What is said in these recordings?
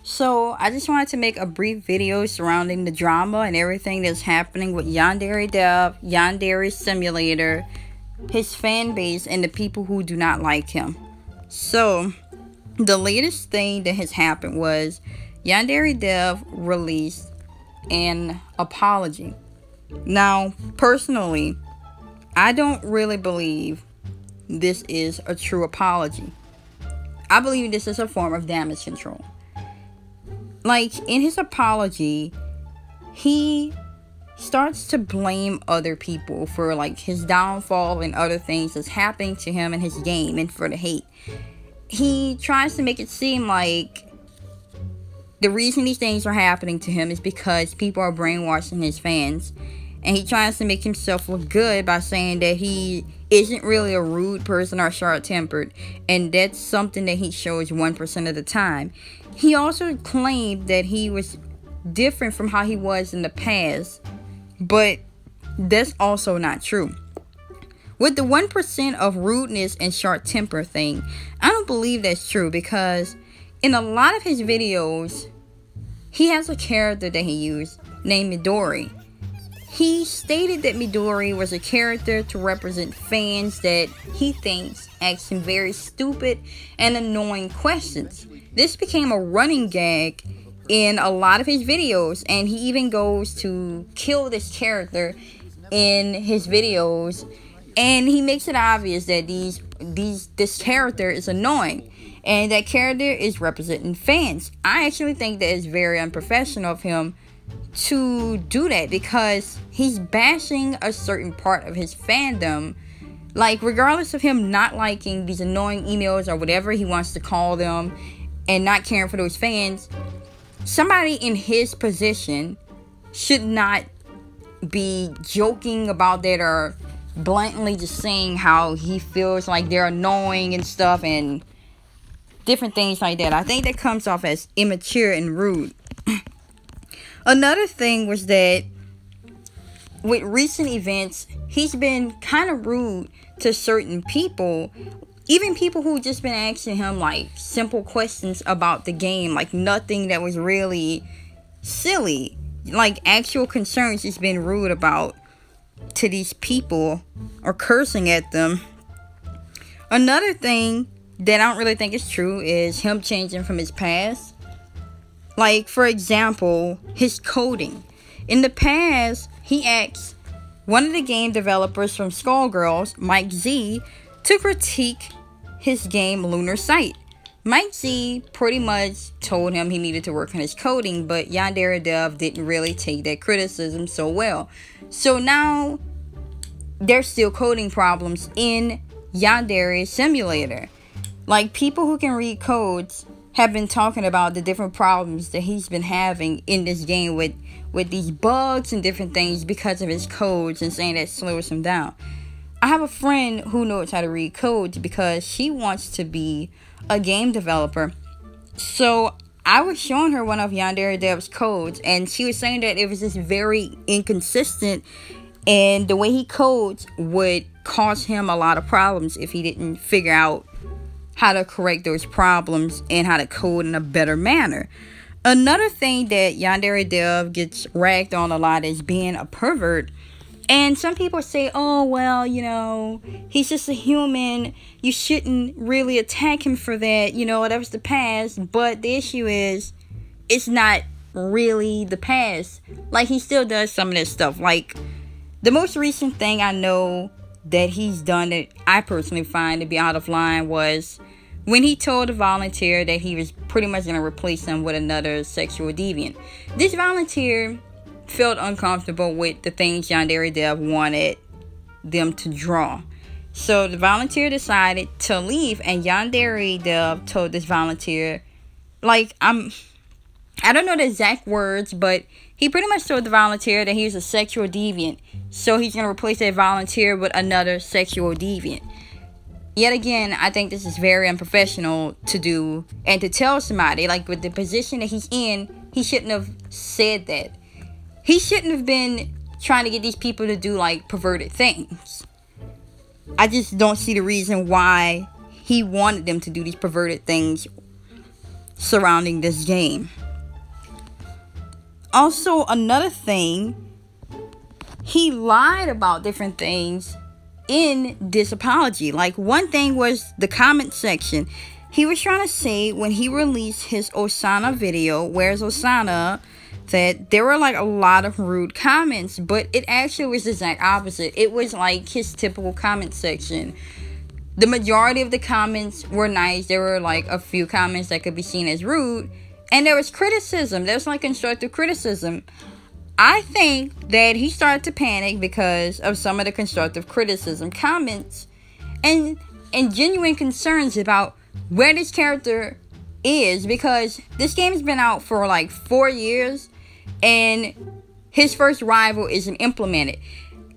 So, I just wanted to make a brief video surrounding the drama and everything that's happening with YandereDev, Yandere Simulator, his fan base, and the people who do not like him. So, the latest thing that has happened was YandereDev released an apology. Now, personally, I don't really believe this is a true apology. I believe this is a form of damage control. Like, in his apology, he starts to blame other people for, like, his downfall and other things that's happening to him in his game and for the hate. He tries to make it seem like the reason these things are happening to him is because people are brainwashing his fans. And he tries to make himself look good by saying that he isn't really a rude person or short-tempered. And that's something that he shows 1% of the time. He also claimed that he was different from how he was in the past. But that's also not true. With the 1% of rudeness and short-temper thing, I don't believe that's true. Because in a lot of his videos, he has a character that he used named Midori. He stated that Midori was a character to represent fans that he thinks ask him very stupid and annoying questions. This became a running gag in a lot of his videos, and he even goes to kill this character in his videos, and he makes it obvious that this character is annoying, and that character is representing fans. I actually think that it's very unprofessional of him to do that, because he's bashing a certain part of his fandom. Like, regardless of him not liking these annoying emails or whatever he wants to call them and not caring for those fans, somebody in his position should not be joking about that or blatantly just saying how he feels like they're annoying and stuff and different things like that. I think that comes off as immature and rude. Another thing was that with recent events, he's been kind of rude to certain people. Even people who just been asking him like simple questions about the game. Like nothing that was really silly. Like actual concerns he's been rude about to these people or cursing at them. Another thing that I don't really think is true is him changing from his past. Like, for example, his coding. In the past, he asked one of the game developers from Skullgirls, Mike Z, to critique his game Lunar Sight. Mike Z pretty much told him he needed to work on his coding, but YandereDev didn't really take that criticism so well. So now, there's still coding problems in Yandere Simulator. Like, people who can read codes have been talking about the different problems that he's been having in this game with these bugs and different things because of his codes, and saying that slows him down. I have a friend who knows how to read codes because she wants to be a game developer. So I was showing her one of YandereDev's codes, and she was saying that it was just very inconsistent, and the way he codes would cause him a lot of problems if he didn't figure out how to correct those problems and how to code in a better manner. Another thing that YandereDev gets ragged on a lot is being a pervert. And some people say, oh, well, you know, he's just a human. You shouldn't really attack him for that. You know, that was the past. But the issue is, it's not really the past. Like, he still does some of this stuff. Like, the most recent thing I know that he's done that I personally find to be out of line was when he told a volunteer that he was pretty much going to replace him with another sexual deviant. This volunteer felt uncomfortable with the things YandereDev wanted them to draw. So the volunteer decided to leave, and YandereDev told this volunteer, like, I don't know the exact words, but he pretty much told the volunteer that he was a sexual deviant. So he's going to replace that volunteer with another sexual deviant. Yet again, I think this is very unprofessional to do and to tell somebody. Like, with the position that he's in, he shouldn't have said that. He shouldn't have been trying to get these people to do, like, perverted things. I just don't see the reason why he wanted them to do these perverted things surrounding this game. Also, another thing, he lied about different things in this apology. Like, one thing was the comment section. He was trying to say when he released his Osana video, Where's Osana, that there were like a lot of rude comments, but it actually was the exact opposite. It was like his typical comment section. The majority of the comments were nice. There were like a few comments that could be seen as rude, and there was criticism. There was like constructive criticism. I think that he started to panic because of some of the constructive criticism comments and genuine concerns about where this character is, because this game has been out for like 4 years and his first rival isn't implemented.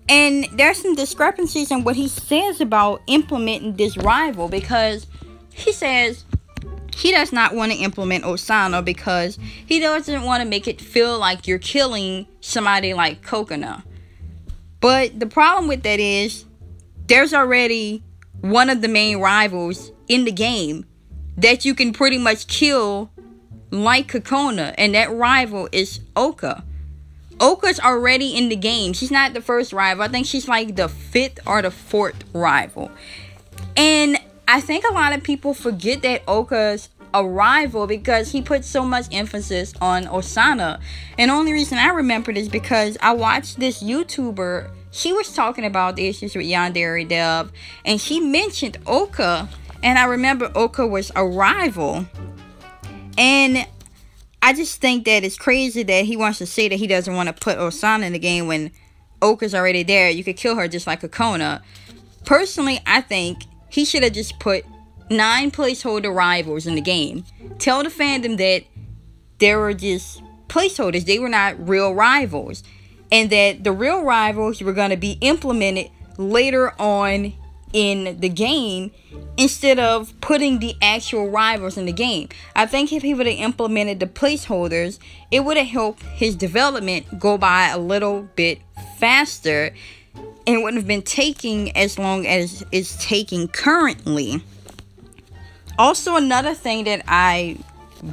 And there's some discrepancies in what he says about implementing this rival, because he says he does not want to implement Osana because he doesn't want to make it feel like you're killing somebody like Coconut. But the problem with that is there's already one of the main rivals in the game that you can pretty much kill like Kokona, and that rival is Oka. Oka's already in the game. She's not the first rival. I think she's like the 5th or the 4th rival. And I think a lot of people forget that Oka's a rival because he put so much emphasis on Osana. And the only reason I remember is because I watched this YouTuber. She was talking about the issues with YandereDev, and she mentioned Oka. And I remember Oka was a rival. And I just think that it's crazy that he wants to say that he doesn't want to put Osana in the game when Oka's already there. You could kill her just like Kokona. Personally, I think he should have just put 9 placeholder rivals in the game. Tell the fandom that they were just placeholders. They were not real rivals. And that the real rivals were going to be implemented later on in the game instead of putting the actual rivals in the game. I think if he would have implemented the placeholders, it would have helped his development go by a little bit faster, and it wouldn't have been taking as long as it's taking currently. Also, another thing that I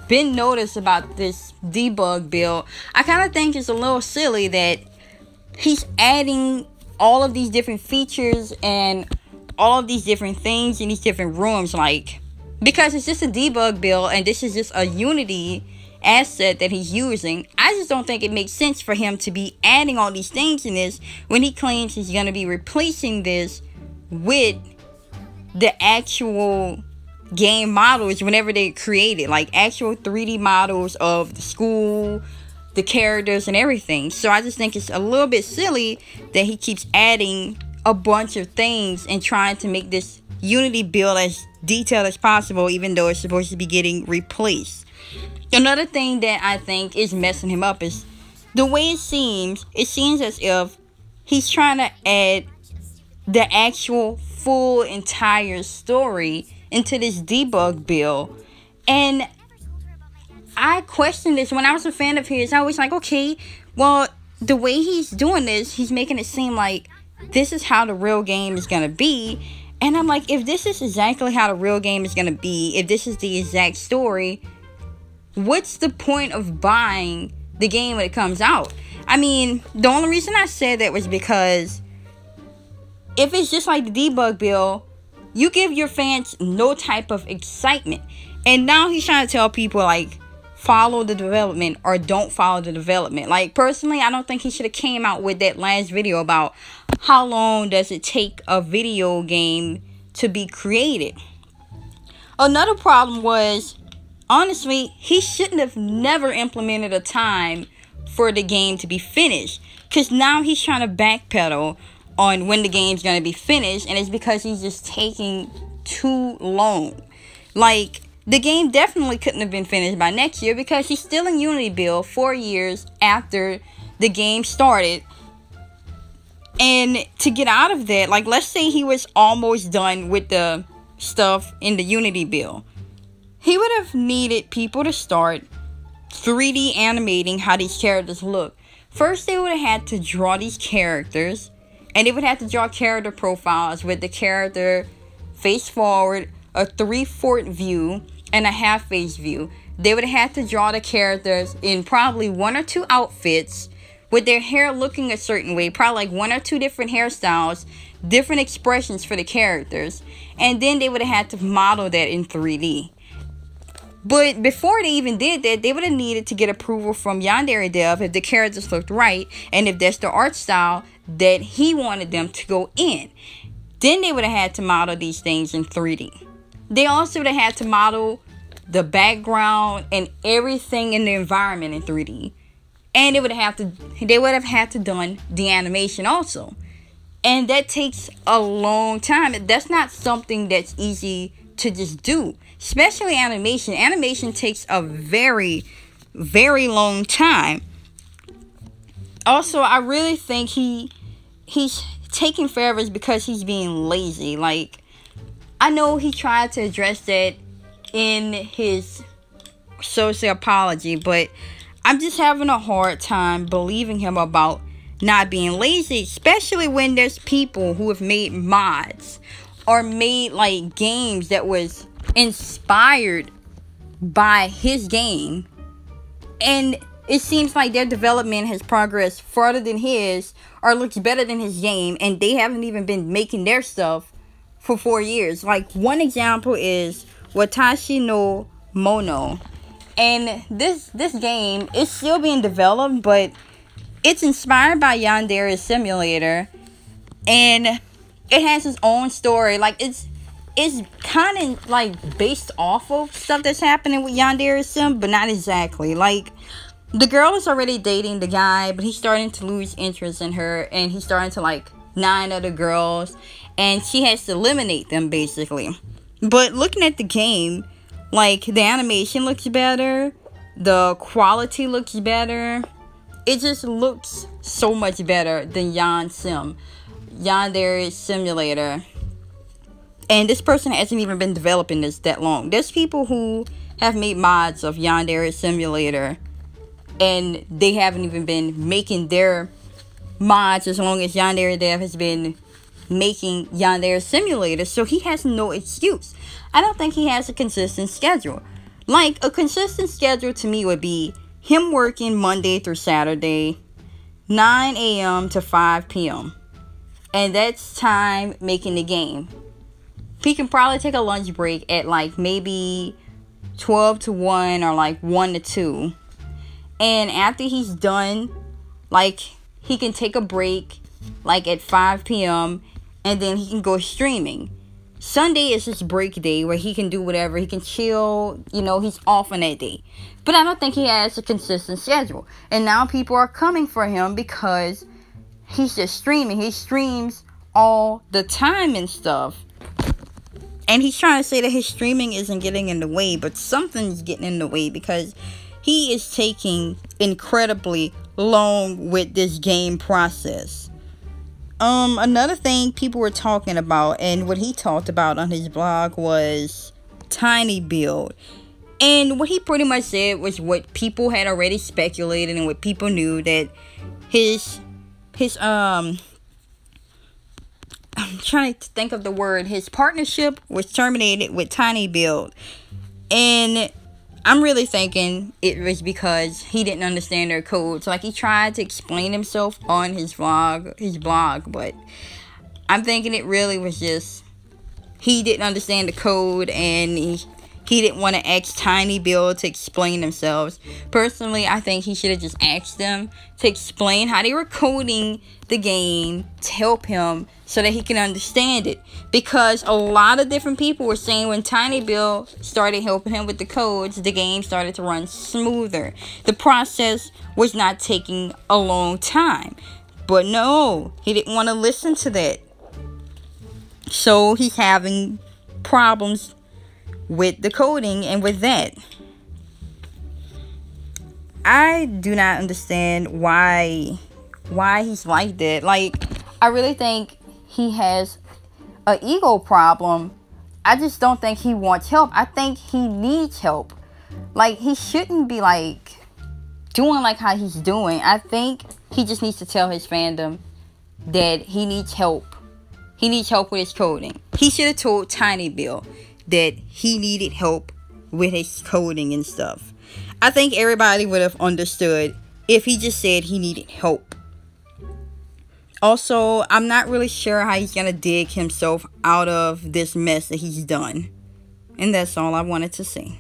been noticed about this debug build, I kind of think it's a little silly that he's adding all of these different features and all of these different things in these different rooms, like, because it's just a debug build and this is just a Unity asset that he's using. I just don't think it makes sense for him to be adding all these things in this when he claims he's going to be replacing this with the actual game models whenever they create it, like actual 3D models of the school, the characters, and everything. So I just think it's a little bit silly that he keeps adding a bunch of things and trying to make this Unity build as detailed as possible, even though it's supposed to be getting replaced. Another thing that I think is messing him up is the way it seems as if he's trying to add the actual full entire story into this debug build. And I questioned this when I was a fan of his. I was like, okay, well, the way he's doing this, he's making it seem like this is how the real game is going to be. And I'm like, if this is exactly how the real game is going to be, if this is the exact story, what's the point of buying the game when it comes out? I mean, the only reason I said that was because if it's just like the debug build, you give your fans no type of excitement. And now he's trying to tell people, like, follow the development or don't follow the development. Like, personally, I don't think he should have came out with that last video about how long does it take a video game to be created. Another problem was, honestly, he shouldn't have never implemented a time for the game to be finished, because now he's trying to backpedal on when the game's going to be finished, and it's because he's just taking too long. Like, the game definitely couldn't have been finished by next year because he's still in Unity build 4 years after the game started. And to get out of that, like, let's say he was almost done with the stuff in the Unity build, he would have needed people to start 3D animating how these characters look. First, they would have had to draw these characters, and they would have to draw character profiles with the character face forward, a 3/4 view, and a half face view. they would have to draw the characters in probably 1 or 2 outfits with their hair looking a certain way, probably like 1 or 2 different hairstyles, different expressions for the characters, and then they would have had to model that in 3D. But before they even did that, they would have needed to get approval from YandereDev if the characters looked right and if that's the art style that he wanted them to go in. Then they would have had to model these things in 3D. They also would have had to model the background and everything in the environment in 3D. And they would have had to done the animation also. And that takes a long time. That's not something that's easy to just do. Especially animation. Animation takes a very, very long time. Also, I really think he's taking forever because he's being lazy. Like, I know he tried to address that in his social apology, but I'm just having a hard time believing him about not being lazy, especially when there's people who have made mods or made like games that was inspired by his game, and it seems like their development has progressed further than his or looks better than his game, and they haven't even been making their stuff for 4 years. Like, one example is Watashi no Mono, and this game is still being developed, but it's inspired by Yandere Simulator, and it has its own story. Like, it's kind of like based off of stuff that's happening with Yandere Sim, but not exactly. Like, the girl is already dating the guy, but he's starting to lose interest in her, and he's starting to like 9 other girls, and she has to eliminate them basically. But looking at the game, like, the animation looks better, the quality looks better. It just looks so much better than Yandere Simulator. And this person hasn't even been developing this that long. There's people who have made mods of Yandere Simulator, and they haven't even been making their mods as long as YandereDev has been making Yandere Simulator. So he has no excuse. I don't think he has a consistent schedule. Like, a consistent schedule to me would be him working Monday through Saturday, 9 a.m. to 5 p.m. And that's time making the game. He can probably take a lunch break at like maybe 12 to 1 or like 1 to 2. And after he's done, like, he can take a break like at 5 p.m. and then he can go streaming. Sunday is his break day where he can do whatever. He can chill, you know, he's off on that day. But I don't think he has a consistent schedule. And now people are coming for him because he's just streaming. He streams all the time and stuff. And he's trying to say that his streaming isn't getting in the way, but something's getting in the way because he is taking incredibly long with this game process. Another thing people were talking about, and what he talked about on his blog, was tiny build. And what he pretty much said was what people had already speculated and what people knew, that his I'm trying to think of the word. His partnership was terminated with Tiny Build. And I'm really thinking it was because he didn't understand their codes. Like, he tried to explain himself on his blog, but I'm thinking it really was just he didn't understand the code, and he didn't want to ask Tiny Build to explain themselves. Personally, I think he should have just asked them to explain how they were coding the game to help him so that he can understand it. Because a lot of different people were saying when Tiny Build started helping him with the codes, the game started to run smoother. The process was not taking a long time. But no, he didn't want to listen to that. So he's having problems with the coding and with that. I do not understand why he's like that. Like, I really think he has an ego problem. I just don't think he wants help. I think he needs help. Like, he shouldn't be like doing like how he's doing. I think he just needs to tell his fandom that he needs help. He needs help with his coding. He should have told Tiny Build that he needed help with his coding and stuff. I think everybody would have understood if he just said he needed help. Also, I'm not really sure how he's going to dig himself out of this mess that he's done. And that's all I wanted to say.